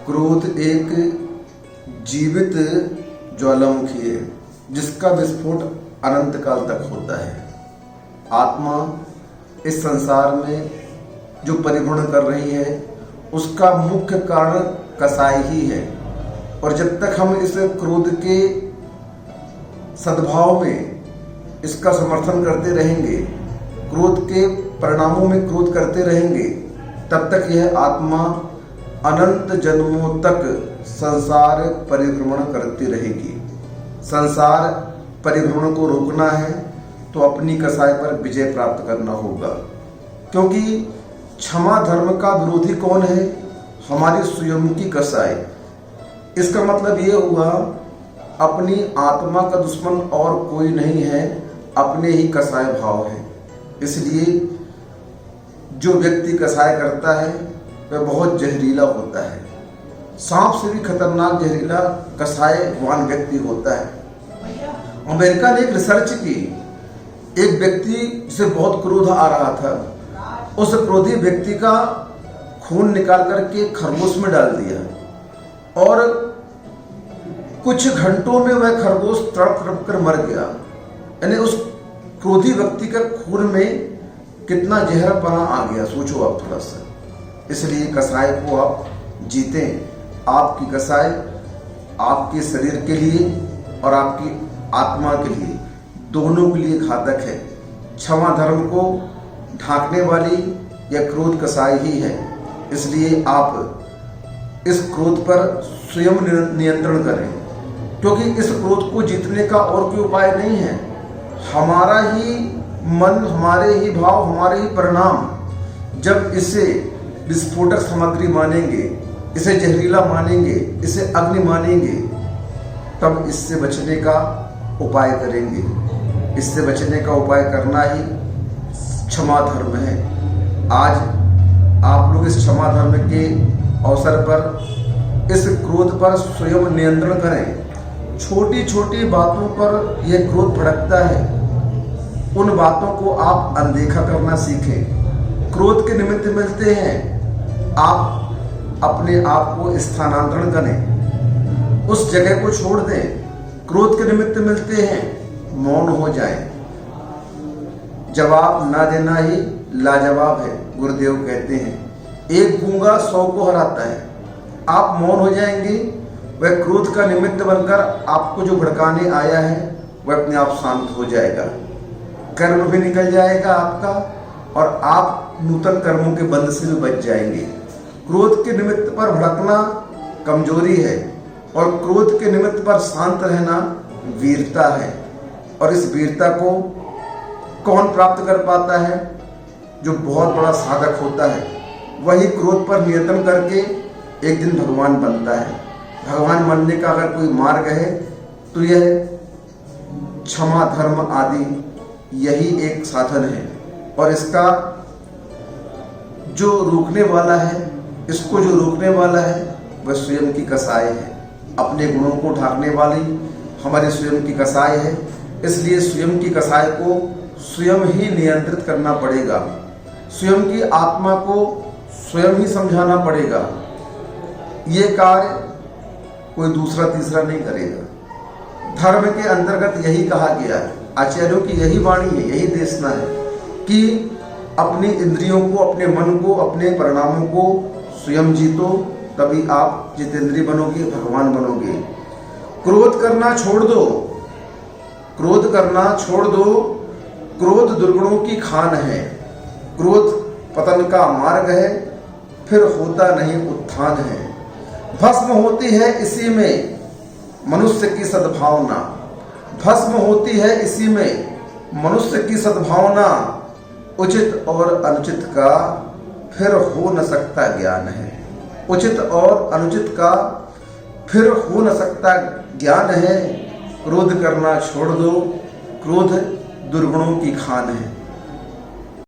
क्रोध एक जीवित ज्वालामुखी है जिसका विस्फोट अनंत काल तक होता है। आत्मा इस संसार में जो परिभ्रमण कर रही है उसका मुख्य कारण कसाई ही है, और जब तक हम इस क्रोध के सद्भाव में इसका समर्थन करते रहेंगे, क्रोध के परिणामों में क्रोध करते रहेंगे, तब तक यह आत्मा अनंत जन्मों तक संसार परिभ्रमण करती रहेगी। संसार परिभ्रमण को रोकना है तो अपनी कसाई पर विजय प्राप्त करना होगा, क्योंकि क्षमा धर्म का विरोधी कौन है? हमारी स्वयं की कसाई। इसका मतलब ये हुआ अपनी आत्मा का दुश्मन और कोई नहीं है, अपने ही कसाई भाव है। इसलिए जो व्यक्ति कसाई करता है वह बहुत जहरीला होता है। सांप से भी खतरनाक जहरीला कसाईवान व्यक्ति होता है। अमेरिका ने एक रिसर्च की, एक व्यक्ति से बहुत क्रोध आ रहा था, उस क्रोधी व्यक्ति का खून निकाल करके खरगोश में डाल दिया और कुछ घंटों में वह खरगोश तड़प तड़प कर मर गया। यानी उस क्रोधी व्यक्ति का खून में कितना जहरपना आ गया, सोचो आप थोड़ा सा। इसलिए कसाई को आप जीतें। आपकी कसाई आपके शरीर के लिए और आपकी आत्मा के लिए, दोनों के लिए घातक है। क्षमा धर्म को ढांकने वाली यह क्रोध कसाई ही है। इसलिए आप इस क्रोध पर स्वयं नियंत्रण करें, क्योंकि इस क्रोध को जीतने का और कोई उपाय नहीं है। हमारा ही मन, हमारे ही भाव, हमारे ही परिणाम जब इसे विस्फोटक सामग्री मानेंगे, इसे जहरीला मानेंगे, इसे अग्नि मानेंगे, तब इससे बचने का उपाय करेंगे। इससे बचने का उपाय करना ही क्षमा धर्म है। आज आप लोग इस क्षमा धर्म के अवसर पर इस क्रोध पर स्वयं नियंत्रण करें। छोटी छोटी बातों पर यह क्रोध भड़कता है, उन बातों को आप अनदेखा करना सीखें। क्रोध के निमित्त मिलते हैं, आप अपने आप को स्थानांतरण करें, उस जगह को छोड़ दें। क्रोध के निमित्त मिलते हैं, मौन हो जाएं। जवाब ना देना ही लाजवाब है, गुरुदेव कहते हैं। एक गूंगा 100 को हराता है। आप मौन हो जाएंगे, वह क्रोध का निमित्त बनकर आपको जो भड़काने आया है वह अपने आप शांत हो जाएगा। कर्म भी निकल जाएगा आपका, और आप नूतन कर्मों के बंध से भी बच जाएंगे। क्रोध के निमित्त पर भड़कना कमजोरी है, और क्रोध के निमित्त पर शांत रहना वीरता है। और इस वीरता को कौन प्राप्त कर पाता है? जो बहुत बड़ा साधक होता है, वही क्रोध पर नियंत्रण करके एक दिन भगवान बनता है। भगवान बनने का अगर कोई मार्ग है तो यह क्षमा धर्म आदि यही एक साधन है, और इसका जो रोकने वाला है, इसको जो रोकने वाला है वह स्वयं की कसाई है। अपने गुणों को ढांकने वाली हमारे स्वयं की कसाई है। इसलिए स्वयं की कसाई को स्वयं ही नियंत्रित करना पड़ेगा। स्वयं की आत्मा को स्वयं ही समझाना पड़ेगा। ये कार्य कोई दूसरा तीसरा नहीं करेगा। धर्म के अंतर्गत यही कहा गया है, आचार्यों की यही वाणी है, यही देशना है कि अपनी इंद्रियों को, अपने मन को, अपने परिणामों को स्वयं जीतो, तभी आप जितेंद्रिय बनोगे, भगवान बनोगे। क्रोध करना छोड़ दो, क्रोध करना छोड़ दो। क्रोध दुर्गुणों की खान है, क्रोध पतन का मार्ग है, फिर होता नहीं उत्थान है। भस्म होती है इसी में मनुष्य की सद्भावना, भस्म होती है इसी में मनुष्य की सद्भावना। उचित और अनुचित का फिर हो न सकता ज्ञान है। उचित और अनुचित का फिर हो न सकता ज्ञान है। क्रोध करना छोड़ दो, क्रोध दुर्गुणों की खान है।